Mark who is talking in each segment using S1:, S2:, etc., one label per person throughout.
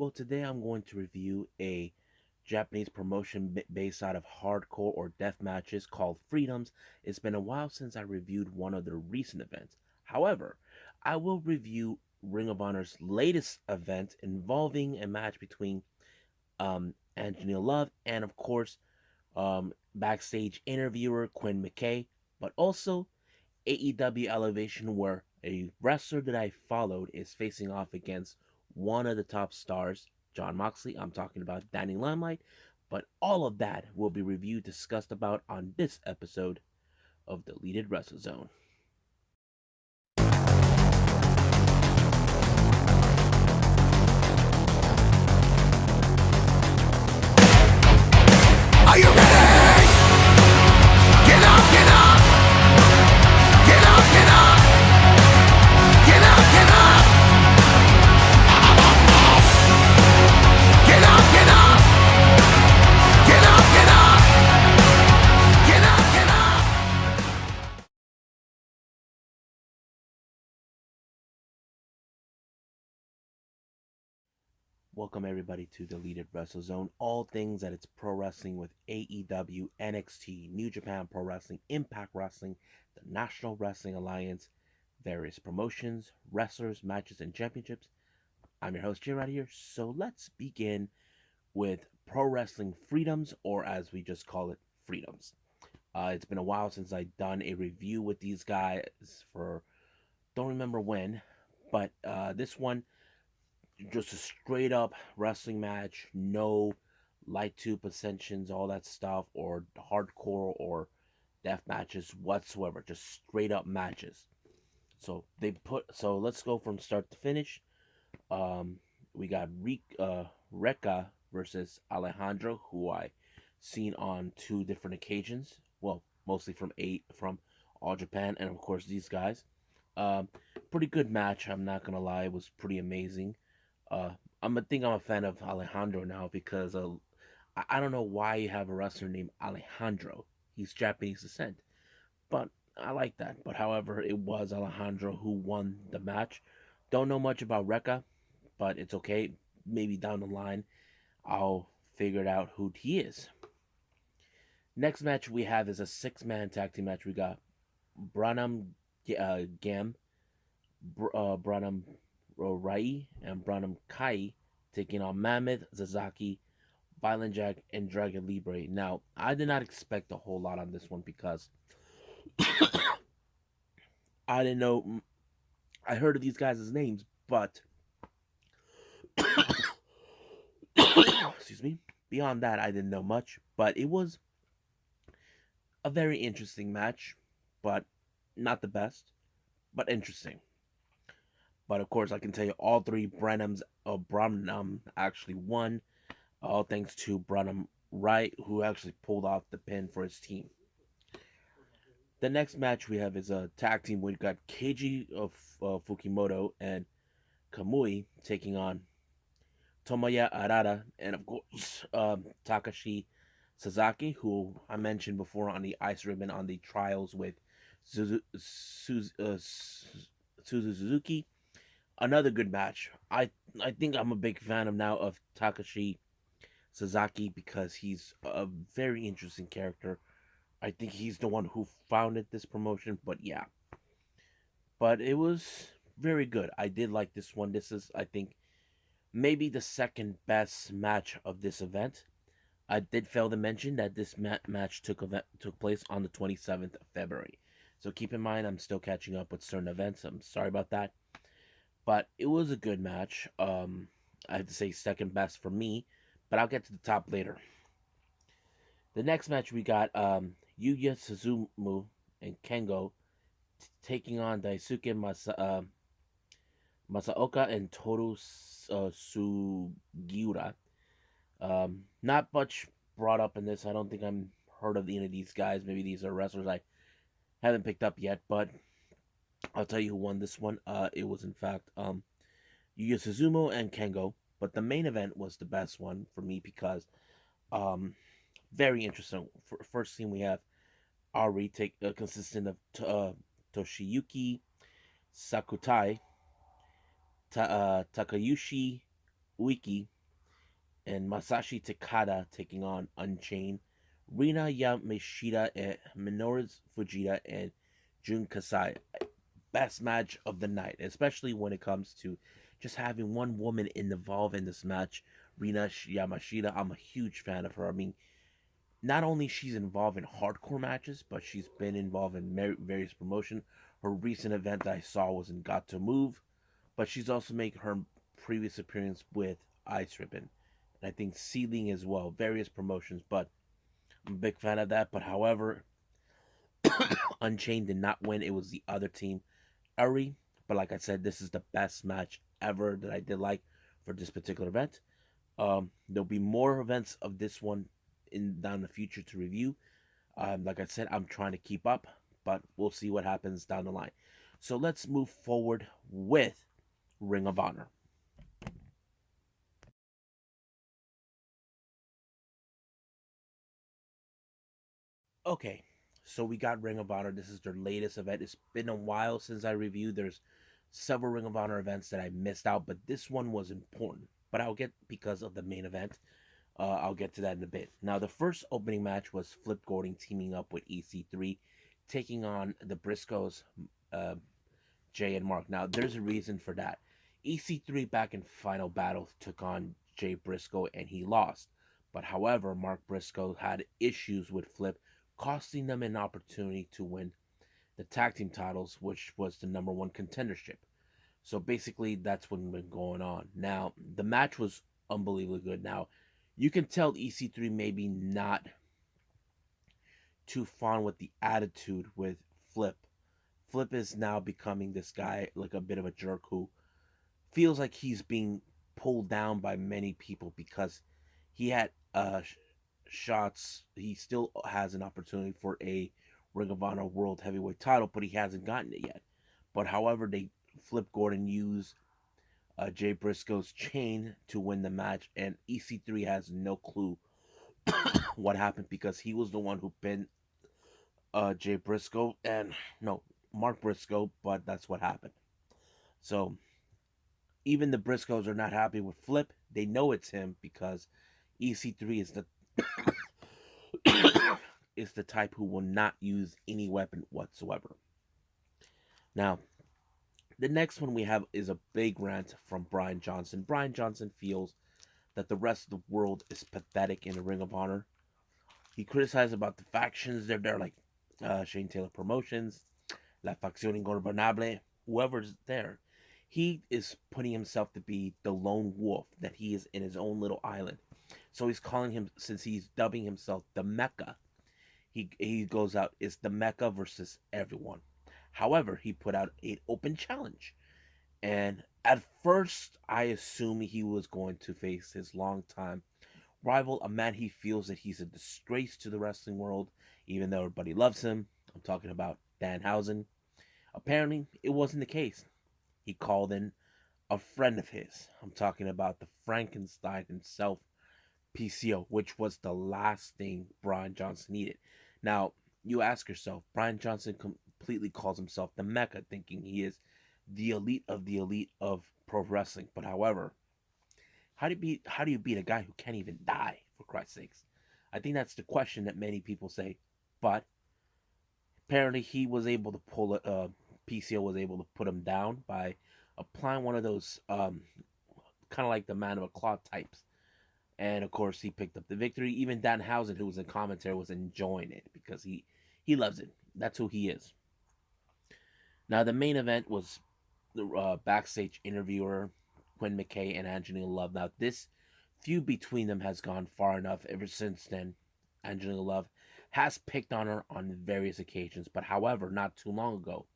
S1: Well, today I'm going to review a Japanese promotion based out of hardcore or death matches called Freedoms. It's been a while since I reviewed one of their recent events. However, I will review Ring of Honor's latest event involving a match between Anthony Love and, of course, backstage interviewer Quinn McKay, but also AEW Elevation, where a wrestler that I followed is facing off against one of the top stars, Jon Moxley. I'm talking about Danny Limelight. But all of that will be reviewed, discussed about on this episode of Deleted Wrestle Zone.
S2: Are you ready? Get up, get up! Get up, get up! Get up, get up! Get up, get up! Get up, get up! Get up, get up!
S1: Welcome everybody to Deleted Wrestle Zone. All things that it's pro wrestling with AEW, NXT, New Japan Pro Wrestling, Impact Wrestling, the National Wrestling Alliance, various promotions, wrestlers, matches, and championships. I'm your host, Jay, right here. So let's begin with Pro Wrestling Freedoms, or as we just call it, Freedoms. It's been a while since I've done a review with these guys for don't remember when, but this one just a straight up wrestling match, no light tube ascensions, all that stuff, or hardcore or death matches whatsoever, just straight up matches. So let's go from start to finish. We got Reka versus Alejandro, who I seen on two different occasions. Well, mostly from All Japan, and of course these guys. Um, Pretty good match. I'm not gonna lie, it was pretty amazing. I'm a fan of Alejandro now because I don't know why you have a wrestler named Alejandro. He's Japanese descent, but I like that. But however, it was Alejandro who won the match. Don't know much about Reka, but it's okay. Maybe down the line, I'll figure out who he is. Next match we have is a six-man tag team match. We got Branham Gam, Branham Rai, and Branham Kai taking on Mammoth, Zazaki, Violent Jack, and Dragon Libre. Now, I did not expect a whole lot on this one because I didn't know. I heard of these guys' names, but excuse me. Beyond that, I didn't know much. But it was a very interesting match, but not the best, but interesting. But of course, I can tell you all three Branham actually won, all thanks to Branham Wright, who actually pulled off the pin for his team. The next match we have is a tag team. We've got Keiji of Fukimoto and Kamui taking on Tomoya Arata and of course Takashi Sasaki, who I mentioned before on the ice ribbon on the trials with Suzuki. Another good match. I think I'm a big fan of now of Takashi Sasaki because he's a very interesting character. I think he's the one who founded this promotion, but yeah. But it was very good. I did like this one. This is, I think, maybe the second best match of this event. I did fail to mention that this match took place on the 27th of February. So keep in mind, I'm still catching up with certain events. I'm sorry about that. But it was a good match. I have to say second best for me, but I'll get to the top later. The next match we got Yuya Suzumu and Kengo taking on Daisuke Masaoka and Toru Sugiura. Not much brought up in this. I don't think I'm heard of any of these guys. Maybe these are wrestlers I haven't picked up yet, but I'll tell you who won this one. It was in fact Yuya Suzumu and Kengo, but the main event was the best one for me because very interesting. First team we have Ari consisting of Toshiyuki Sakutai, Takayushi Uiki, and Masashi Takada taking on Unchained, Rina Yamashita and Minoru Fujita and Jun Kasai. Best match of the night, especially when it comes to just having one woman involved in this match. Rina Yamashita, I'm a huge fan of her. I mean, not only she's involved in hardcore matches, but she's been involved in various promotion. Her recent event that I saw was in Got to Move, but she's also made her previous appearance with Ice Ribbon, and I think Sealing as well, various promotions. But I'm a big fan of that. But however, Unchained did not win. It was the other team, Uri. But like I said, this is the best match ever that I did like for this particular event. There'll be more events of this one in down the future to review. Like I said, I'm trying to keep up, but we'll see what happens down the line. So let's move forward with Ring of Honor. Okay, so we got Ring of Honor. This is their latest event. It's been a while since I reviewed. There's several Ring of Honor events that I missed out, but this one was important. But I'll get because of the main event. I'll get to that in a bit. Now, the first opening match was Flip Gordon teaming up with EC3, taking on the Briscoes, uh, Jay and Mark. Now, there's a reason for that. EC3 back in Final Battle took on Jay Briscoe and he lost. But however, Mark Briscoe had issues with Flip, costing them an opportunity to win the tag team titles, which was the number one contendership. So basically, that's what's been going on. Now, the match was unbelievably good. Now, you can tell EC3 maybe not too fond with the attitude with Flip. Flip is now becoming this guy like a bit of a jerk who feels like he's being pulled down by many people because he had shots. He still has an opportunity for a Ring of Honor World Heavyweight title, but he hasn't gotten it yet. But however, they Flip Gordon used Jay Briscoe's chain to win the match, and EC3 has no clue what happened because he was the one who pinned Jay Briscoe and no Mark Briscoe, but that's what happened. So even the Briscoes are not happy with Flip. They know it's him because EC3 is the is the type who will not use any weapon whatsoever. Now, the next one we have is a big rant from Brian Johnson. Brian Johnson feels that the rest of the world is pathetic in the Ring of Honor. He criticized about the factions. They're like Shane Taylor Promotions, La Facción Ingobernable, whoever's there. He is putting himself to be the lone wolf that he is in his own little island. So he's calling him, since he's dubbing himself the Mecca, he goes out, it's the Mecca versus everyone. However, he put out an open challenge. And at first, I assumed he was going to face his longtime rival, a man he feels that he's a disgrace to the wrestling world, even though everybody loves him. I'm talking about Danhausen. Apparently, it wasn't the case. He called in a friend of his. I'm talking about the Frankenstein himself, PCO, which was the last thing Brian Johnson needed. Now, you ask yourself, Brian Johnson completely calls himself the Mecca, thinking he is the elite of pro wrestling. But however, how do you beat a guy who can't even die, for Christ's sakes? I think that's the question that many people say. But apparently, he was able to pull it. PCO was able to put him down by applying one of those kind of like the man of a cloth types. And of course, he picked up the victory. Even Danhausen, who was in commentary, was enjoying it because he loves it. That's who he is. Now, the main event was the backstage interviewer Quinn McKay and Angelina Love. Now, this feud between them has gone far enough. Ever since then, Angelina Love has picked on her on various occasions. But however, not too long ago,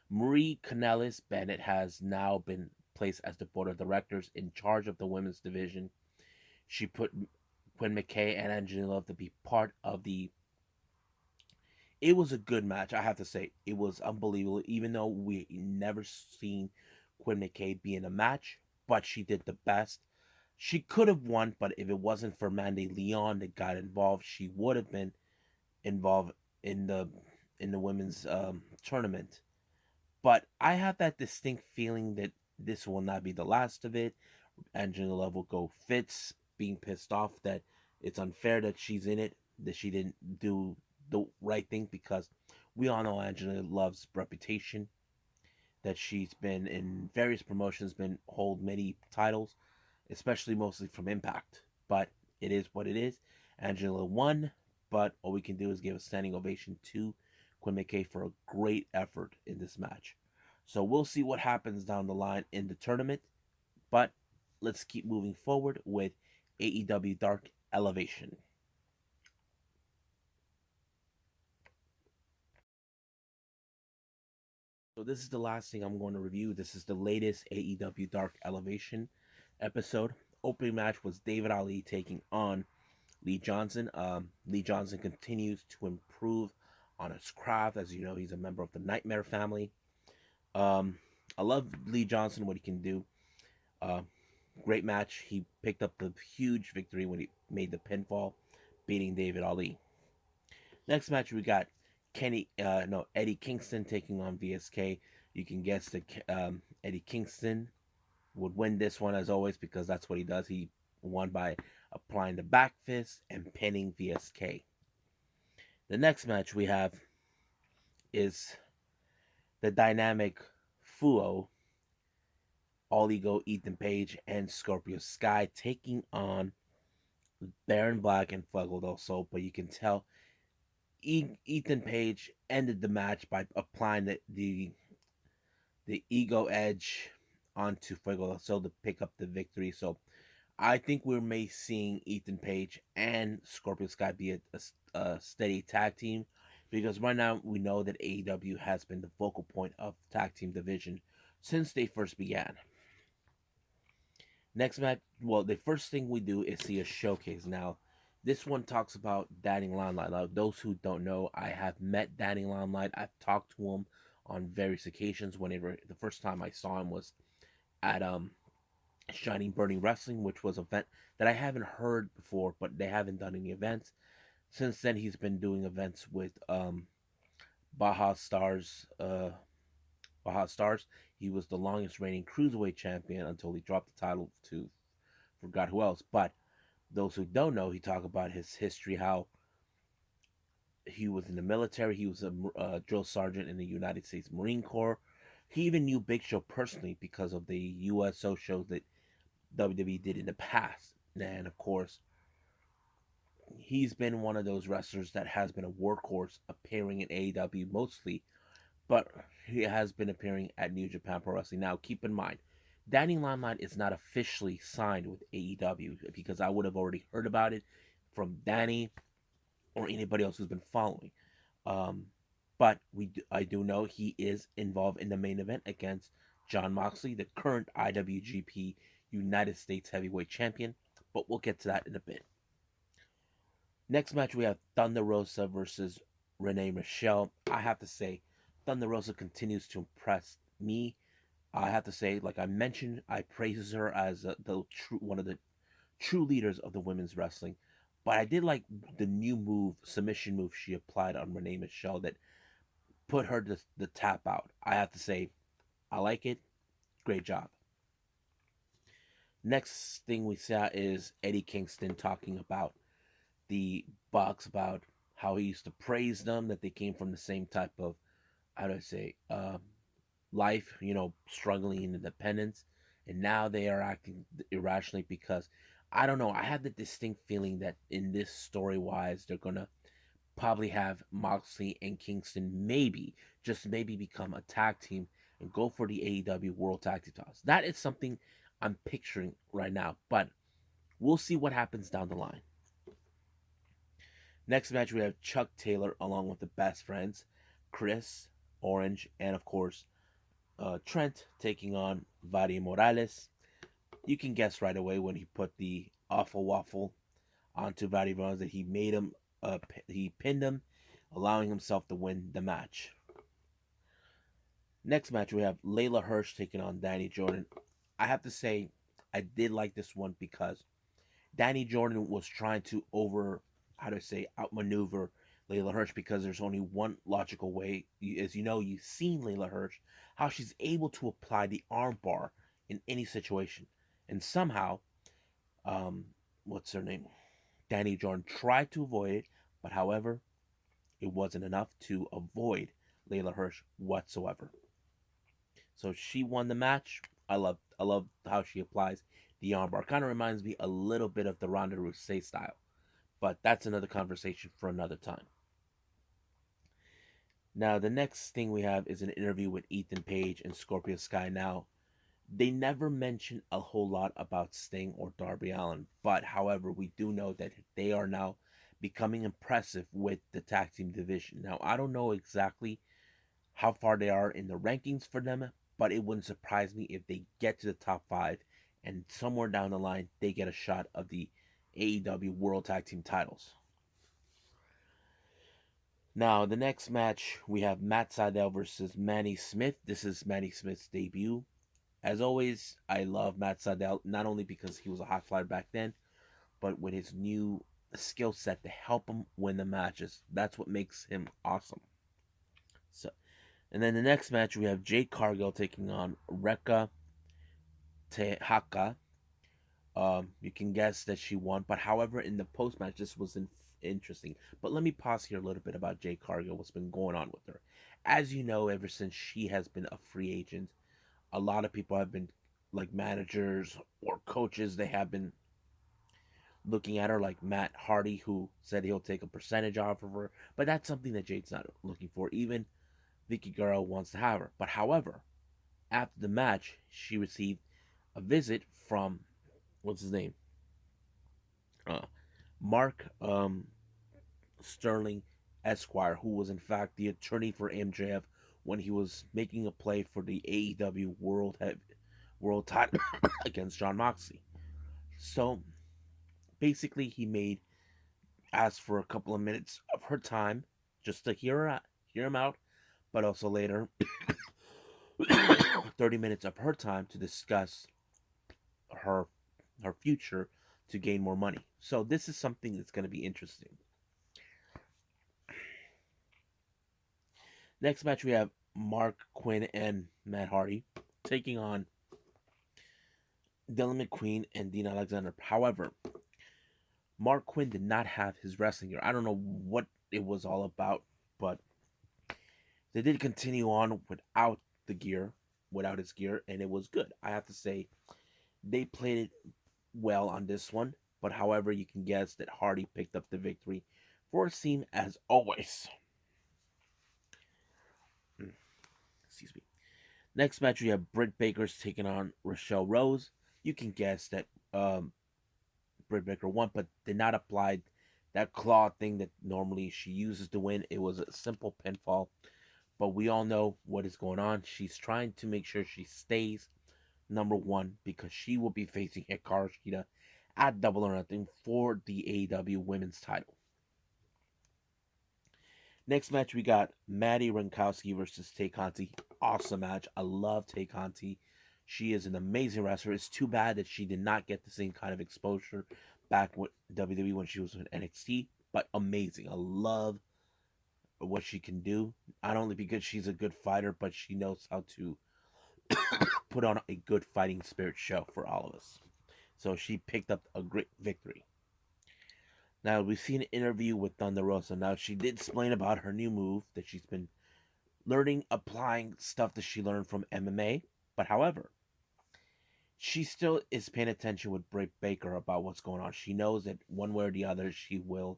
S1: Marie Kanellis Bennett has now been placed as the board of directors in charge of the women's division. She put Quinn McKay and Angelina Love to be part of the. It was a good match, I have to say. It was unbelievable, even though we never seen Quinn McKay be in a match, but she did the best. She could have won, but if it wasn't for Mandy Leon that got involved, she would have been involved in the women's tournament. But I have that distinct feeling that this will not be the last of it. Angelina Love will go Fitz. being pissed off that it's unfair that she's in it, that she didn't do the right thing, because we all know Angela Love's reputation, that she's been in various promotions, been hold many titles, especially mostly from Impact. But it is what it is. Angela won, but all we can do is give a standing ovation to Quinn McKay for a great effort in this match. So we'll see what happens down the line in the tournament, but let's keep moving forward with AEW Dark Elevation. So this is the last thing I'm going to review. This is the latest AEW Dark Elevation episode. Opening match was David Ali taking on Lee Johnson. Lee Johnson continues to improve on his craft. As you know, he's a member of the Nightmare family. Um, I love Lee Johnson, what he can do. Uh, Great match. He picked up the huge victory when he made the pinfall, beating David Ali. Next match we got Eddie Kingston taking on VSK. You can guess that Eddie Kingston would win this one as always, because that's what he does. He won by applying the back fist and pinning VSK. The next match we have is the dynamic Fuo, All Ego, Ethan Page, and Scorpio Sky taking on Baron Black and Fuego del Sol. But you can tell Ethan Page ended the match by applying the ego edge onto Fuego del Sol to pick up the victory. So I think we may seeing Ethan Page and Scorpio Sky be a steady tag team, because right now we know that AEW has been the focal point of tag team division since they first began. Next match, well, the first thing we do is see a showcase. Now, this one talks about Danny Limelight. Now, those who don't know, I have met Danny Limelight. I've talked to him on various occasions. Whenever the first time I saw him was at Shining Burning Wrestling, which was an event that I haven't heard before, but they haven't done any events. Since then, he's been doing events with Baja Stars. Baja Stars. He was the longest reigning cruiserweight champion until he dropped the title to forgot who else. But those who don't know, he talked about his history, how he was in the military. He was a drill sergeant in the United States Marine Corps. He even knew Big Show personally because of the USO shows that WWE did in the past. And of course, he's been one of those wrestlers that has been a workhorse, appearing in AEW mostly, but he has been appearing at New Japan Pro Wrestling. Now, keep in mind, Danny Limelight is not officially signed with AEW, because I would have already heard about it from Danny or anybody else who's been following. Um, but I do know he is involved in the main event against Jon Moxley, the current IWGP United States Heavyweight Champion. But we'll get to that in a bit. Next match we have Thunder Rosa versus Renee Michelle. I have to say, Thunder Rosa continues to impress me. I have to say, like I mentioned, I praise her as one of the true leaders of the women's wrestling. But I did like the new submission move she applied on Renee Michelle that put her to the tap out. I have to say, I like it. Great job. Next thing we saw is Eddie Kingston talking about the Bucks, about how he used to praise them, that they came from the same type of, how do I say, life, struggling in independence, and now they are acting irrationally because, I don't know, I had the distinct feeling that in this story wise, they're gonna probably have Moxley and Kingston maybe, just maybe, become a tag team and go for the AEW World Tag Team titles. That is something I'm picturing right now, but we'll see what happens down the line. Next match, we have Chuck Taylor along with the best friends, Chris, Orange, and of course, Trent taking on Vadim Morales. You can guess right away when he put the awful waffle onto Vadim Morales that he made him, he pinned him, allowing himself to win the match. Next match, we have Layla Hirsch taking on Danny Jordan. I have to say, I did like this one because Danny Jordan was trying to outmaneuver Layla Hirsch, because there's only one logical way. As you know, you've seen Layla Hirsch, how she's able to apply the armbar in any situation. And somehow, um, what's her name? Danny Jordan tried to avoid it, but however, it wasn't enough to avoid Layla Hirsch whatsoever. So she won the match. I love how she applies the armbar. Kind of reminds me a little bit of the Ronda Rousey style, but that's another conversation for another time. Now the next thing we have is an interview with Ethan Page and Scorpio Sky. Now they never mention a whole lot about Sting or Darby Allin, but however, we do know that they are now becoming impressive with the tag team division. Now I don't know exactly how far they are in the rankings for them, but it wouldn't surprise me if they get to the top five and somewhere down the line they get a shot of the AEW World Tag Team titles. Now, the next match we have Matt Sydal versus Manny Smith. This is Manny Smith's debut. As always, I love Matt Sydal not only because he was a high flyer back then, but with his new skill set to help him win the matches. That's what makes him awesome. So, and then the next match we have Jade Cargill taking on Reka Tehaka. You can guess that she won, but however, in the post match, this was interesting. But let me pause here a little bit about Jade Cargill. What's been going on with her? As you know, ever since she has been a free agent, a lot of people have been like managers or coaches. They have been looking at her like Matt Hardy, who said he'll take a percentage off of her. But that's something that Jade's not looking for. Even Vicky Guerrero wants to have her. But however, after the match, she received a visit from what's his name, uh, Mark Sterling Esquire, who was in fact the attorney for MJF when he was making a play for the AEW World title against Jon Moxley. So basically, he made asked for a couple of minutes of her time just to hear him out, but also later 30 minutes of her time to discuss her her future to gain more money. So this is something that's going to be interesting. Next match we have Mark Quinn and Matt Hardy taking on Dylan McQueen and Dean Alexander. However, Mark Quinn did not have his wrestling gear. I don't know what it was all about, but they did continue on without his gear, and it was good. I have to say, they played it well on this one, but however, you can guess that Hardy picked up the victory for a team as always. Excuse me. Next match, we have Britt Baker's taking on Rochelle Rose. You can guess that Britt Baker won, but did not apply that claw thing that normally she uses to win. It was a simple pinfall, but we all know what is going on. She's trying to make sure she stays number one because she will be facing Hikaru Shida at Double or Nothing for the AEW Women's title. Next match, we got Maddie Rankowski versus Tay Conti. Awesome match. I love Tay Conti. She is an amazing wrestler. It's too bad that she did not get the same kind of exposure back with WWE when she was with NXT, but amazing. I love what she can do. Not only because she's a good fighter, but she knows how to put on a good fighting spirit show for all of us. So she picked up a great victory. Now we've seen an interview with Thunder Rosa. Now she did explain about her new move that she's been learning, applying stuff that she learned from MMA. But however, she still is paying attention with Britt Baker about what's going on. She knows that one way or the other she will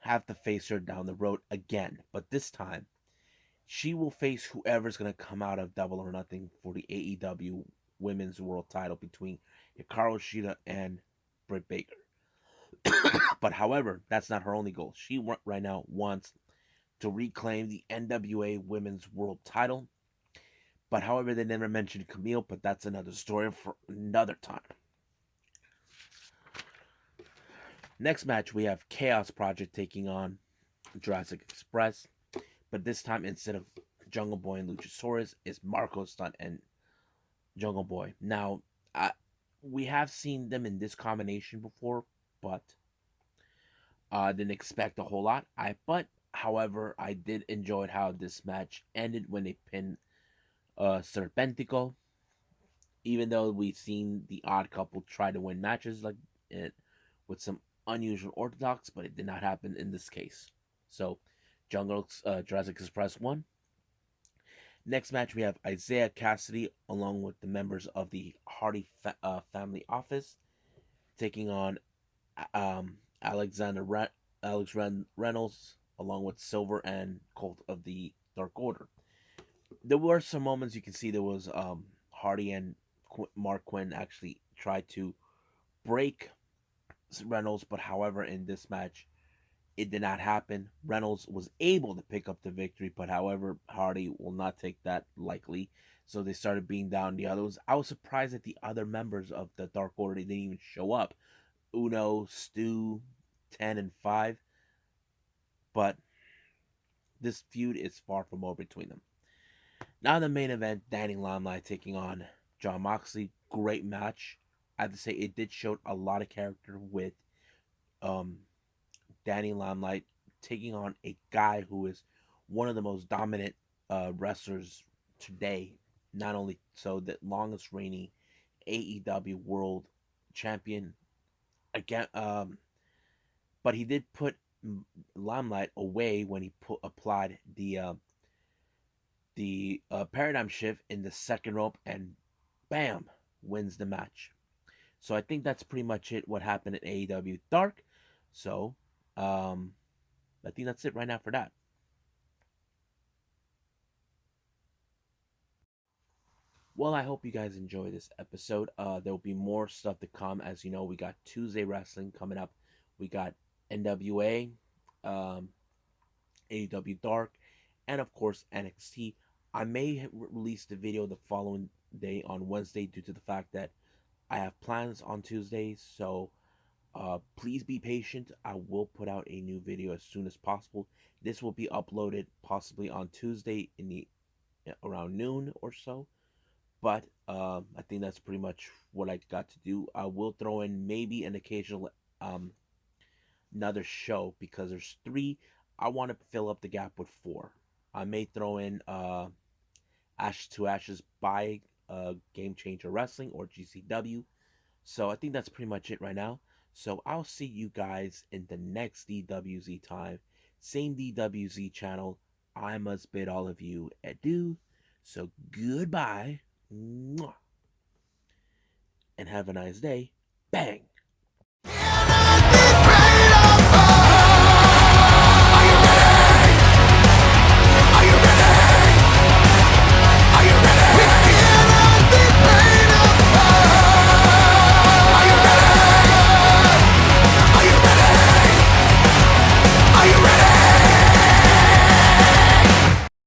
S1: have to face her down the road again. But this time, she will face whoever's going to come out of Double or Nothing for the AEW Women's World title between Hikaru Shida and Britt Baker. But however, that's not her only goal. She right now wants to reclaim the NWA Women's World title. But however, they never mentioned Camille, but that's another story for another time. Next match, we have Chaos Project taking on Jurassic Express. But this time, instead of Jungle Boy and Luchasaurus, it's Marco Stunt and Jungle Boy. Now, we have seen them in this combination before, but didn't expect a whole lot. However, I did enjoy how this match ended when they pinned Serpentico. Even though we've seen the Odd Couple try to win matches like it with some unusual orthodox, but it did not happen in this case. So, Jurassic Express won. Next match, we have Isaiah Cassidy along with the members of the Family Office taking on Alexander Reynolds along with Silver and Colt of the Dark Order. There were some moments you can see there was Hardy and Mark Quinn actually tried to break Reynolds, but however, in this match, it did not happen. Reynolds was able to pick up the victory, but however, Hardy will not take that lightly. So they started being down the others. I was surprised that the other members of the Dark Order didn't even show up. Uno, Stu, 10, and 5. But this feud is far from over between them. Now the main event, Danny Limelight taking on Jon Moxley. Great match. I have to say it did show a lot of character with um, Danny Limelight taking on a guy who is one of the most dominant wrestlers today. Not only so, the longest reigning AEW World Champion again, but he did put Limelight away when he applied the paradigm shift in the second rope, and bam, wins the match. So I think that's pretty much it. What happened at AEW Dark. So um, I think that's it right now for that. Well, I hope you guys enjoy this episode. There will be more stuff to come. As you know, we got Tuesday Wrestling coming up. We got NWA, um, AEW Dark, and of course NXT. I may release the video the following day on Wednesday due to the fact that I have plans on Tuesdays. So please be patient. I will put out a new video as soon as possible. This will be uploaded possibly on Tuesday in the around noon or so. But I think that's pretty much what I got to do. I will throw in maybe an occasional um, another show because there's three. I want to fill up the gap with four. I may throw in Ash to Ashes by Game Changer Wrestling or GCW. So I think that's pretty much it right now. So I'll see you guys in the next DWZ time. Same DWZ channel. I must bid all of you adieu. So goodbye. Mwah, and have a nice day. Bang!